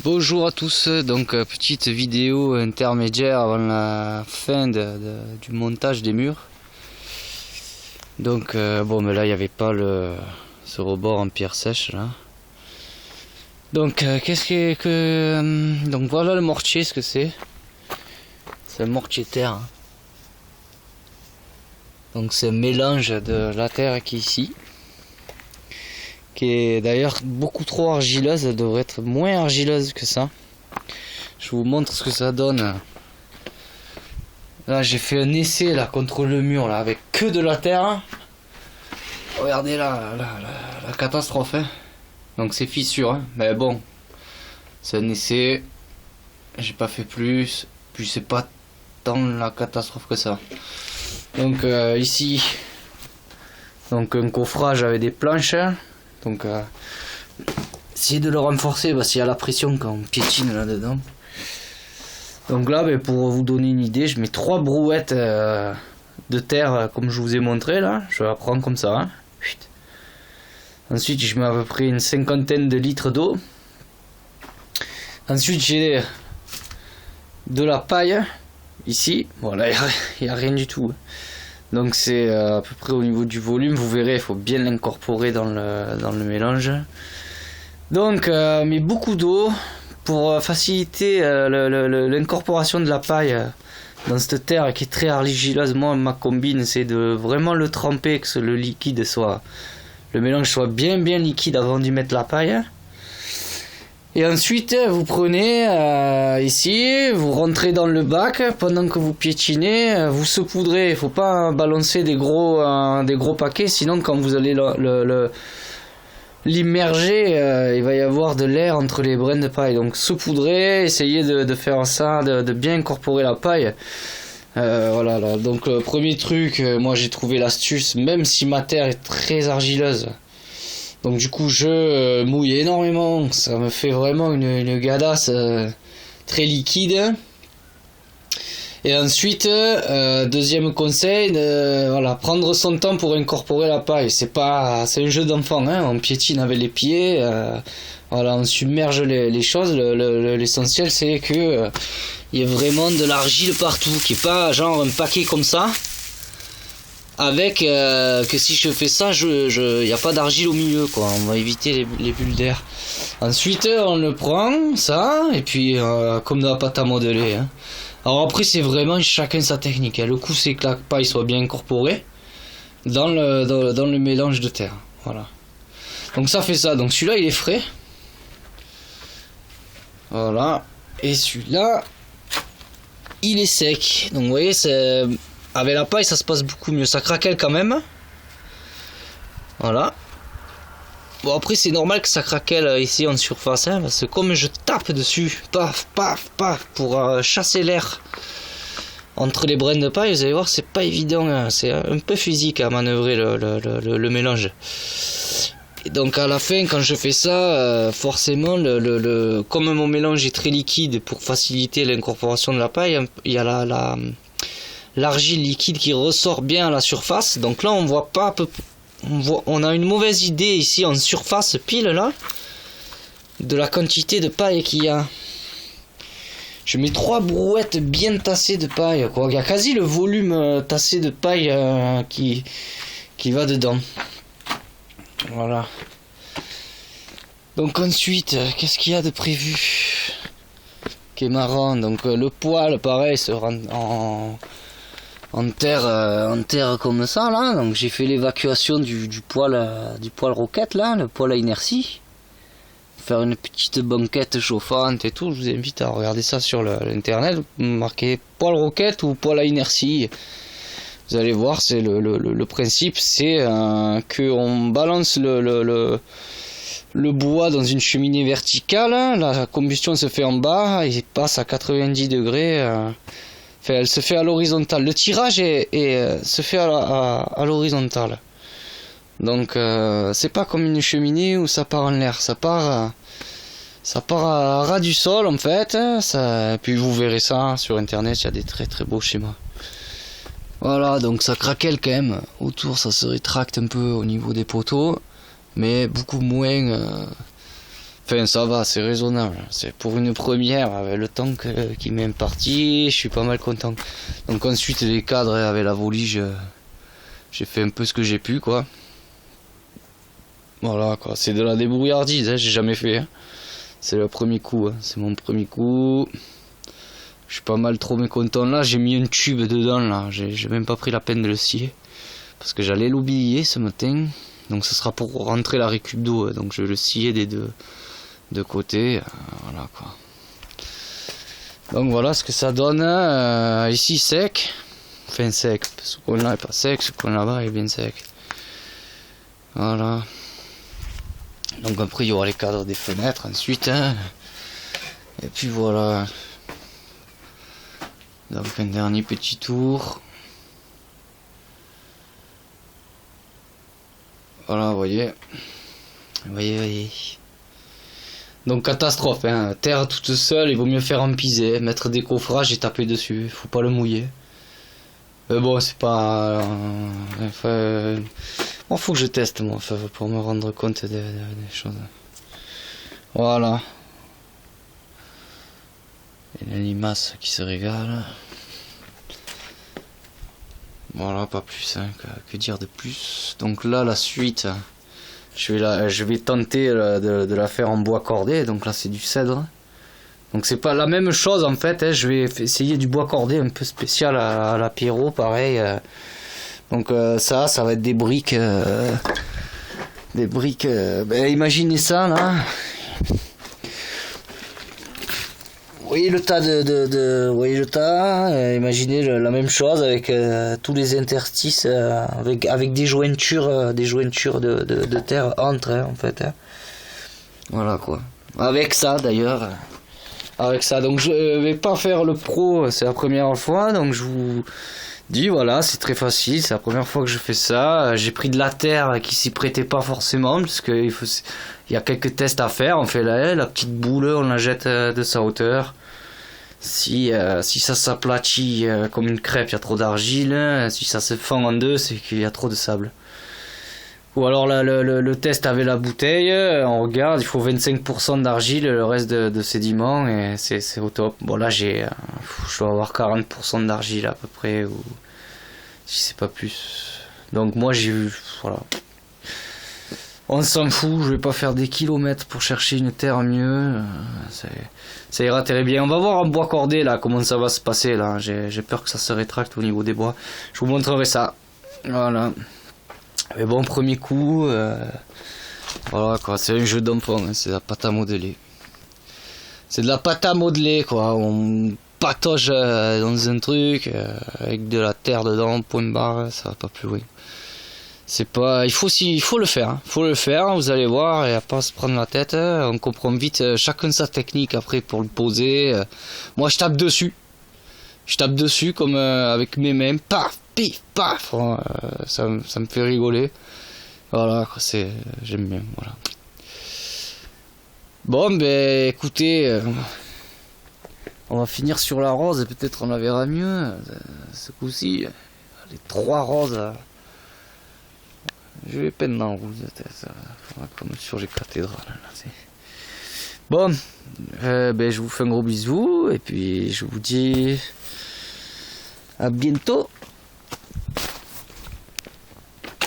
Bonjour à tous, donc petite vidéo intermédiaire avant la fin du montage des murs. Donc bon, mais là il n'y avait pas ce rebord en pierre sèche là. Donc donc voilà le mortier, ce que c'est. C'est un mortier terre, hein. Donc c'est un mélange de la terre qui est ici, qui est d'ailleurs beaucoup trop argileuse. Elle devrait être moins argileuse que ça. Je vous montre ce que ça donne. Là j'ai fait un essai là contre le mur là avec que de la terre. Regardez là, la catastrophe, hein. Donc c'est fissure, hein. Mais bon, c'est un essai. J'ai pas fait plus. Puis c'est pas tant la catastrophe que ça. Donc ici, donc un coffrage avec des planches. Donc essayer de le renforcer parce qu'il y a la pression quand on piétine là dedans. Donc là, pour vous donner une idée, je mets 3 brouettes de terre comme je vous ai montré là. Je la prends comme ça, hein. Ensuite je mets à peu près une cinquantaine de litres d'eau. Ensuite j'ai de la paille ici. Voilà, il n'y a rien du tout. Donc c'est à peu près au niveau du volume. Vous verrez, il faut bien l'incorporer dans le mélange. Donc mais beaucoup d'eau pour faciliter l'incorporation de la paille dans cette terre qui est très argileuse. Moi, ma combine, c'est de vraiment le tremper, que le liquide soit, le mélange soit bien liquide avant d'y mettre la paille. Et ensuite, vous prenez ici, vous rentrez dans le bac pendant que vous piétinez, vous saupoudrez. Il faut pas balancer des gros paquets, sinon quand vous allez l'immerger, il va y avoir de l'air entre les brins de paille. Donc saupoudrez, essayez de faire ça, de bien incorporer la paille. Voilà, là. Donc premier truc, moi j'ai trouvé l'astuce, même si ma terre est très argileuse. Donc du coup je mouille énormément, ça me fait vraiment une gadasse très liquide. Et ensuite, deuxième conseil, voilà, prendre son temps pour incorporer la paille. C'est un jeu d'enfant, hein, on piétine avec les pieds, voilà, on submerge les choses. L'essentiel c'est que il y ait vraiment de l'argile partout, qui est pas genre un paquet comme ça. Avec que si je fais ça, il n'y a pas d'argile au milieu, quoi. On va éviter les bulles d'air. Ensuite, on le prend, ça, et puis comme de la pâte à modeler, hein. Alors après, c'est vraiment chacun sa technique, hein. Le coup, c'est que la paille soit bien incorporée dans le mélange de terre. Voilà. Donc ça fait ça. Donc celui-là, il est frais. Voilà. Et celui-là, il est sec. Donc vous voyez, c'est... Avec la paille, ça se passe beaucoup mieux. Ça craquelle quand même. Voilà. Bon, après, c'est normal que ça craquelle ici en surface, hein, parce que comme je tape dessus, paf, paf, paf, pour chasser l'air entre les brins de paille, vous allez voir, c'est pas évident, hein. C'est un peu physique à manœuvrer le mélange. Et donc à la fin, quand je fais ça, forcément, comme mon mélange est très liquide, pour faciliter l'incorporation de la paille, il y a l'argile liquide qui ressort bien à la surface. Donc là on voit pas, on a une mauvaise idée ici en surface pile là de la quantité de paille qu'il y a. Je mets 3 brouettes bien tassées de paille, quoi. Il y a quasi le volume tassé de paille qui va dedans. Voilà. Donc ensuite, qu'est-ce qu'il y a de prévu qui est marrant? Donc le poêle, pareil, se rend en terre comme ça là. Donc j'ai fait l'évacuation du poêle roquette là, le poêle à inertie. Faire une petite banquette chauffante et tout. Je vous invite à regarder ça sur l'internet. Marquez poêle roquette ou poêle à inertie. Vous allez voir, c'est le principe, c'est que on balance le bois dans une cheminée verticale. La combustion se fait en bas et passe à 90 degrés. Enfin, elle se fait à l'horizontale. Le tirage se fait à l'horizontale. Donc c'est pas comme une cheminée où ça part en l'air. Ça part à ras du sol en fait. Puis vous verrez ça sur internet. Il y a des très très beaux schémas. Voilà, donc ça craquelle quand même. Autour, ça se rétracte un peu au niveau des poteaux, mais beaucoup moins Enfin, ça va, c'est raisonnable. C'est pour une première, avec le temps qui m'est imparti, je suis pas mal content. Donc ensuite, les cadres avec la volige, j'ai fait un peu ce que j'ai pu, quoi. Voilà, quoi. C'est de la débrouillardise, hein, j'ai jamais fait. Hein. C'est le premier coup, hein. C'est mon premier coup. Je suis pas mal trop mécontent. Là, j'ai mis un tube dedans, là. J'ai même pas pris la peine de le scier. Parce que j'allais l'oublier ce matin. Donc ce sera pour rentrer la récup d'eau. Donc je vais le scier des deux côtés. Voilà, quoi. Donc voilà ce que ça donne. Ici, sec. Enfin, sec. Ce qu'on là est pas sec. Ce qu'on là-bas est bien sec. Voilà. Donc après, il y aura les cadres des fenêtres ensuite. Hein. Et puis voilà. Donc un dernier petit tour. Voilà, vous voyez. Voyez. Donc catastrophe, hein. Terre toute seule, il vaut mieux faire empiser, mettre des coffrages et taper dessus. Faut pas le mouiller. Mais bon, c'est pas... bon, faut que je teste, moi, pour me rendre compte des choses. Voilà. Et la limace qui se régale. Voilà, pas plus, hein, que dire de plus. Donc là, la suite, je vais tenter de la faire en bois cordé. Donc là, c'est du cèdre. Donc c'est pas la même chose en fait. Hein, je vais essayer du bois cordé un peu spécial à l'apéro, pareil. Donc ça va être des briques. Ben, imaginez ça là. Vous voyez le tas vous voyez le tas, imaginez la même chose avec tous les interstices, avec des jointures de terre entre, hein, en fait. Hein. Voilà quoi. Avec ça d'ailleurs. Avec ça, donc je vais pas faire le pro, c'est la première fois, donc je vous dis voilà, c'est très facile, c'est la première fois que je fais ça. J'ai pris de la terre qui s'y prêtait pas forcément, parce que il y a quelques tests à faire. On fait la petite boule, on la jette de sa hauteur. Si ça s'aplatit comme une crêpe, il y a trop d'argile. Si ça se fend en deux, c'est qu'il y a trop de sable. Ou alors le test avec la bouteille, on regarde, il faut 25% d'argile, le reste de sédiments, et c'est au top. Bon là je dois avoir 40% d'argile à peu près, ou si c'est pas plus. Donc moi voilà. On s'en fout, je vais pas faire des kilomètres pour chercher une terre mieux, ça ira très bien. On va voir en bois cordé là, comment ça va se passer là, j'ai peur que ça se rétracte au niveau des bois. Je vous montrerai ça, voilà. Mais bon, premier coup, voilà quoi, c'est un jeu d'enfant, hein, c'est de la pâte à modeler. C'est de la pâte à modeler quoi, on patoche dans un truc, avec de la terre dedans, point barre, ça va pas plus loin. C'est pas, il faut le faire, hein. Faut le faire, vous allez voir, et à pas se prendre la tête, on comprend vite, chacun sa technique après pour le poser. Moi je tape dessus comme avec mes mains, paf, pif, paf, ça me fait rigoler. Voilà, j'aime bien, voilà. Bon, ben écoutez, on va finir sur la rose, et peut-être on la verra mieux, ce coup-ci. Les 3 roses, je vais peindre en rouge, comme sur les cathédrales. Là, bon, ben je vous fais un gros bisou, et puis je vous dis à bientôt.